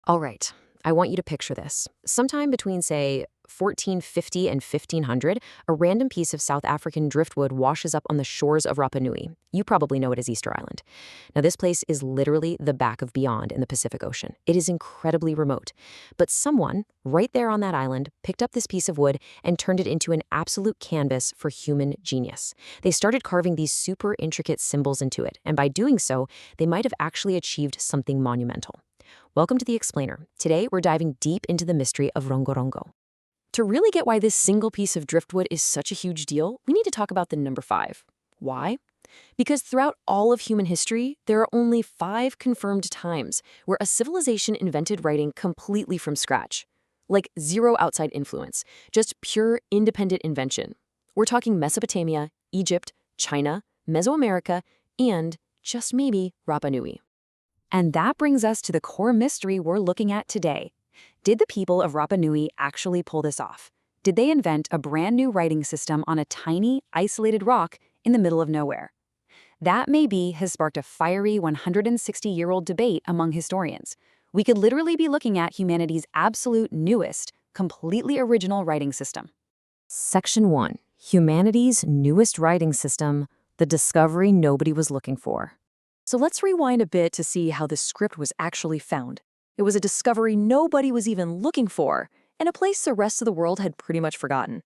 All right, I want you to picture this. Sometime between, say, 1450 and 1500, a random piece of South African driftwood washes up on the shores of Rapa Nui. You probably know it as Easter Island. Now, this place is literally the back of beyond in the Pacific Ocean. It is incredibly remote. But someone, right there on that island, picked up this piece of wood and turned it into an absolute canvas for human genius. They started carving these super intricate symbols into it, and by doing so, they might have actually achieved something monumental. Welcome to The Explainer. Today, we're diving deep into the mystery of Rongorongo. To really get why this single piece of driftwood is such a huge deal, we need to talk about the number 5. Why? Because throughout all of human history, there are only 5 confirmed times where a civilization invented writing completely from scratch. Like zero outside influence, just pure independent invention. We're talking Mesopotamia, Egypt, China, Mesoamerica, and, just maybe, Rapa Nui. And that brings us to the core mystery we're looking at today. Did the people of Rapa Nui actually pull this off? Did they invent a brand new writing system on a tiny, isolated rock in the middle of nowhere? That maybe has sparked a fiery 160-year-old debate among historians. We could literally be looking at humanity's absolute newest, completely original writing system. Section 1. Humanity's newest writing system, the discovery nobody was looking for. So let's rewind a bit to see how the script was actually found. It was a discovery nobody was even looking for, in a place the rest of the world had pretty much forgotten.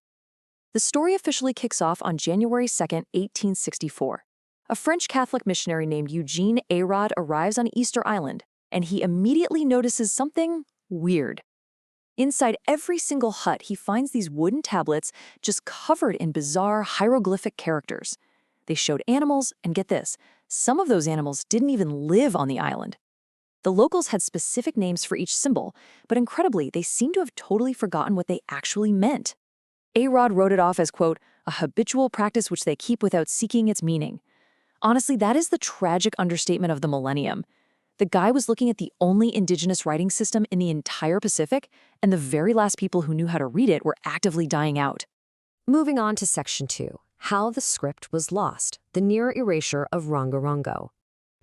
The story officially kicks off on January 2, 1864. A French Catholic missionary named Eugene Arod arrives on Easter Island, and he immediately notices something weird. Inside every single hut, he finds these wooden tablets just covered in bizarre hieroglyphic characters. They showed animals, and get this, some of those animals didn't even live on the island. The locals had specific names for each symbol, but incredibly, they seemed to have totally forgotten what they actually meant. Arod wrote it off as, quote, a habitual practice which they keep without seeking its meaning. Honestly, that is the tragic understatement of the millennium. The guy was looking at the only indigenous writing system in the entire Pacific, and the very last people who knew how to read it were actively dying out. Moving on to Section 2. How the script was lost, the near erasure of Rongorongo.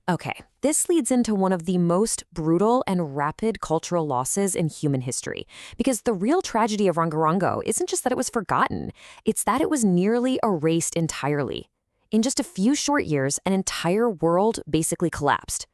Okay, this leads into one of the most brutal and rapid cultural losses in human history, because the real tragedy of Rongorongo isn't just that it was forgotten, it's that it was nearly erased entirely. In just a few short years, an entire world basically collapsed.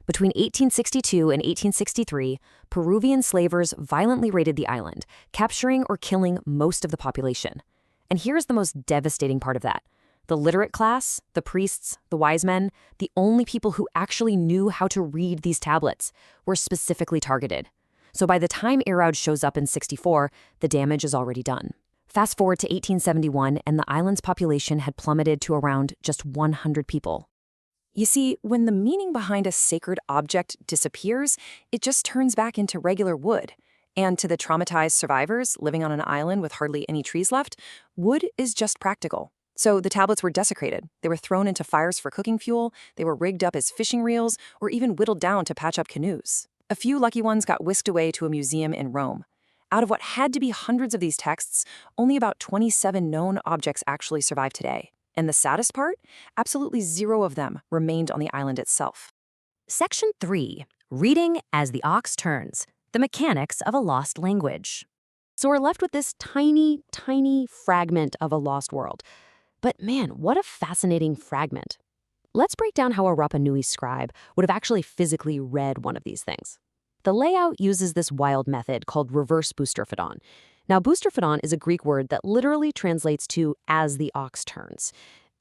Between 1862 and 1863, Peruvian slavers violently raided the island, capturing or killing most of the population. And here's the most devastating part of that. The literate class, the priests, the wise men, the only people who actually knew how to read these tablets, were specifically targeted. So by the time Arod shows up in 64, the damage is already done. Fast forward to 1871, and the island's population had plummeted to around just 100 people. You see, when the meaning behind a sacred object disappears, it just turns back into regular wood. And to the traumatized survivors living on an island with hardly any trees left, wood is just practical. So the tablets were desecrated. They were thrown into fires for cooking fuel, they were rigged up as fishing reels, or even whittled down to patch up canoes. A few lucky ones got whisked away to a museum in Rome. Out of what had to be hundreds of these texts, only about 27 known objects actually survive today. And the saddest part? Absolutely zero of them remained on the island itself. Section 3. Reading as the ox turns. The mechanics of a lost language. So we're left with this tiny, tiny fragment of a lost world. But man, what a fascinating fragment. Let's break down how a Rapa Nui scribe would have actually physically read one of these things. The layout uses this wild method called reverse boustrophedon. Now, boustrophedon is a Greek word that literally translates to as the ox turns.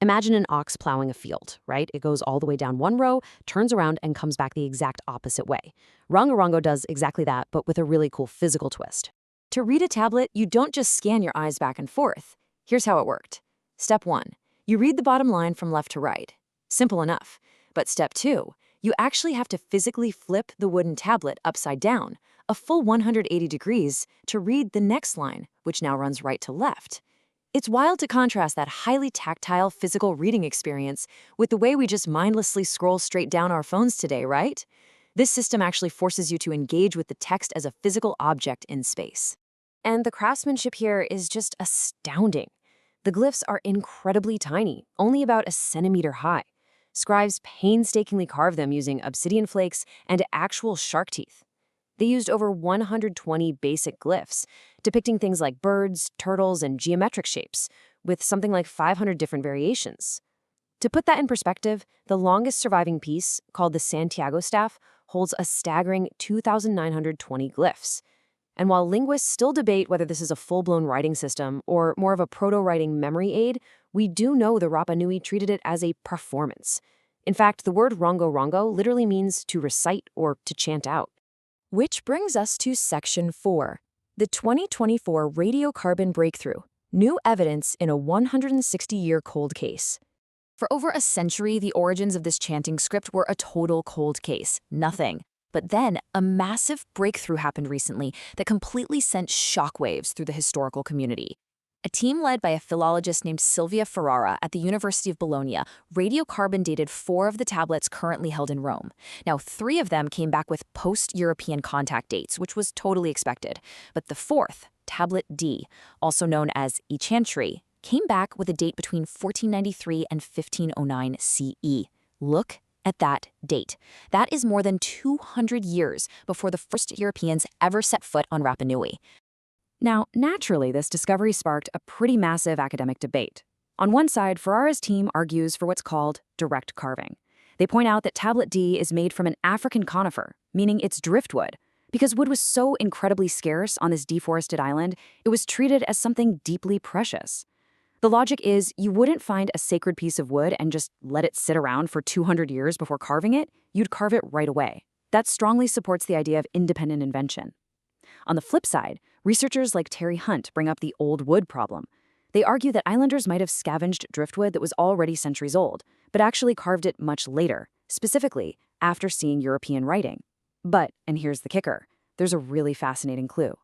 Imagine an ox plowing a field, right? It goes all the way down one row, turns around, and comes back the exact opposite way. Rongorongo does exactly that, but with a really cool physical twist. To read a tablet, you don't just scan your eyes back and forth. Here's how it worked. Step 1. You read the bottom line from left to right. Simple enough. But step 2. You actually have to physically flip the wooden tablet upside down, a full 180 degrees, to read the next line, which now runs right to left. It's wild to contrast that highly tactile physical reading experience with the way we just mindlessly scroll straight down our phones today, right? This system actually forces you to engage with the text as a physical object in space. And the craftsmanship here is just astounding. The glyphs are incredibly tiny, only about a centimeter high. Scribes painstakingly carve them using obsidian flakes and actual shark teeth. They used over 120 basic glyphs, depicting things like birds, turtles, and geometric shapes, with something like 500 different variations. To put that in perspective, the longest surviving piece, called the Santiago staff, holds a staggering 2,920 glyphs. And while linguists still debate whether this is a full-blown writing system or more of a proto-writing memory aid, we do know the Rapa Nui treated it as a performance. In fact, the word Rongorongo literally means to recite or to chant out. Which brings us to Section 4, the 2024 radiocarbon breakthrough, new evidence in a 160-year cold case. For over a century, the origins of this chanting script were a total cold case, nothing. But then, a massive breakthrough happened recently that completely sent shockwaves through the historical community. A team led by a philologist named Silvia Ferrara at the University of Bologna radiocarbon dated 4 of the tablets currently held in Rome. Now, 3 of them came back with post-European contact dates, which was totally expected. But the 4th, Tablet D, also known as Enchantry, came back with a date between 1493 and 1509 CE. Look at that date. That is more than 200 years before the first Europeans ever set foot on Rapa Nui. Now, naturally, this discovery sparked a pretty massive academic debate. On one side, Ferrara's team argues for what's called direct carving. They point out that Tablet D is made from an African conifer, meaning it's driftwood. Because wood was so incredibly scarce on this deforested island, it was treated as something deeply precious. The logic is you wouldn't find a sacred piece of wood and just let it sit around for 200 years before carving it. You'd carve it right away. That strongly supports the idea of independent invention. On the flip side, researchers like Terry Hunt bring up the old wood problem. They argue that islanders might have scavenged driftwood that was already centuries old, but actually carved it much later, specifically after seeing European writing. But, and here's the kicker, there's a really fascinating clue.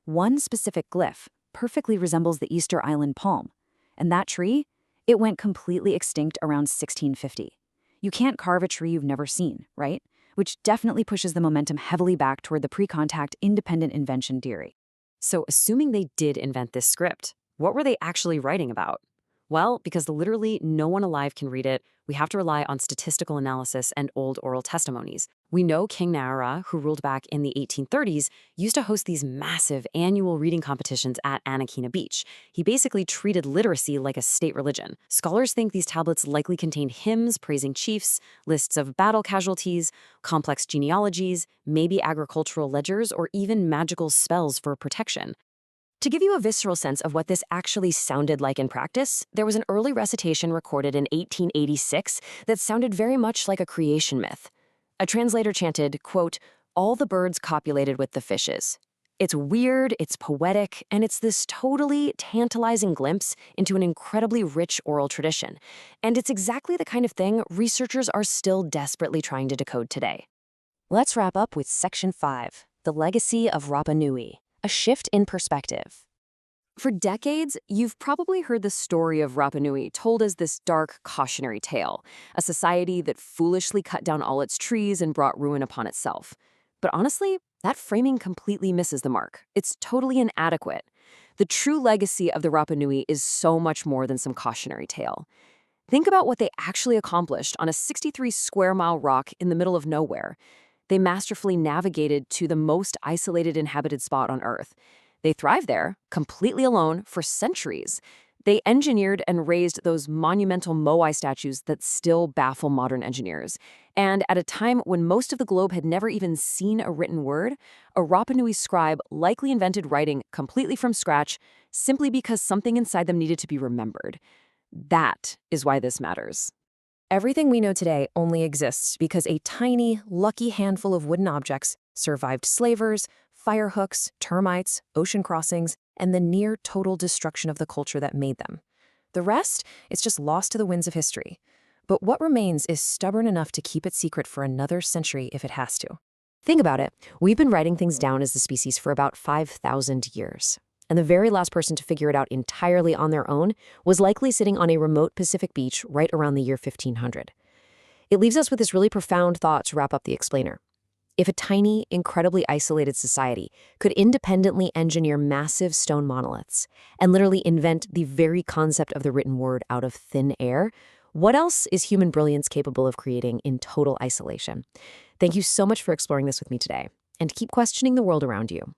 One specific glyph perfectly resembles the Easter Island palm. And that tree, it went completely extinct around 1650. You can't carve a tree you've never seen, right? Which definitely pushes the momentum heavily back toward the pre-contact independent invention theory. So assuming they did invent this script, what were they actually writing about? Well, because literally no one alive can read it, we have to rely on statistical analysis and old oral testimonies. We know King Naara, who ruled back in the 1830s, used to host these massive annual reading competitions at Anakina Beach. He basically treated literacy like a state religion. Scholars think these tablets likely contained hymns praising chiefs, lists of battle casualties, complex genealogies, maybe agricultural ledgers, or even magical spells for protection. To give you a visceral sense of what this actually sounded like in practice, there was an early recitation recorded in 1886 that sounded very much like a creation myth. A translator chanted, quote, "All the birds copulated with the fishes." It's weird, it's poetic, and it's this totally tantalizing glimpse into an incredibly rich oral tradition. And it's exactly the kind of thing researchers are still desperately trying to decode today. Let's wrap up with Section 5, the legacy of Rapa Nui. A shift in perspective. For decades, you've probably heard the story of Rapa Nui told as this dark, cautionary tale, a society that foolishly cut down all its trees and brought ruin upon itself. But honestly, that framing completely misses the mark. It's totally inadequate. The true legacy of the Rapa Nui is so much more than some cautionary tale. Think about what they actually accomplished on a 63-square-mile rock in the middle of nowhere. They masterfully navigated to the most isolated inhabited spot on Earth. They thrived there, completely alone, for centuries. They engineered and raised those monumental Moai statues that still baffle modern engineers. And at a time when most of the globe had never even seen a written word, a Rapa Nui scribe likely invented writing completely from scratch simply because something inside them needed to be remembered. That is why this matters. Everything we know today only exists because a tiny, lucky handful of wooden objects survived slavers, fire hooks, termites, ocean crossings, and the near-total destruction of the culture that made them. The rest is just lost to the winds of history. But what remains is stubborn enough to keep it secret for another century if it has to. Think about it. We've been writing things down as a species for about 5,000 years. And the very last person to figure it out entirely on their own was likely sitting on a remote Pacific beach right around the year 1500. It leaves us with this really profound thought to wrap up the explainer. If a tiny, incredibly isolated society could independently engineer massive stone monoliths and literally invent the very concept of the written word out of thin air, what else is human brilliance capable of creating in total isolation? Thank you so much for exploring this with me today. and keep questioning the world around you.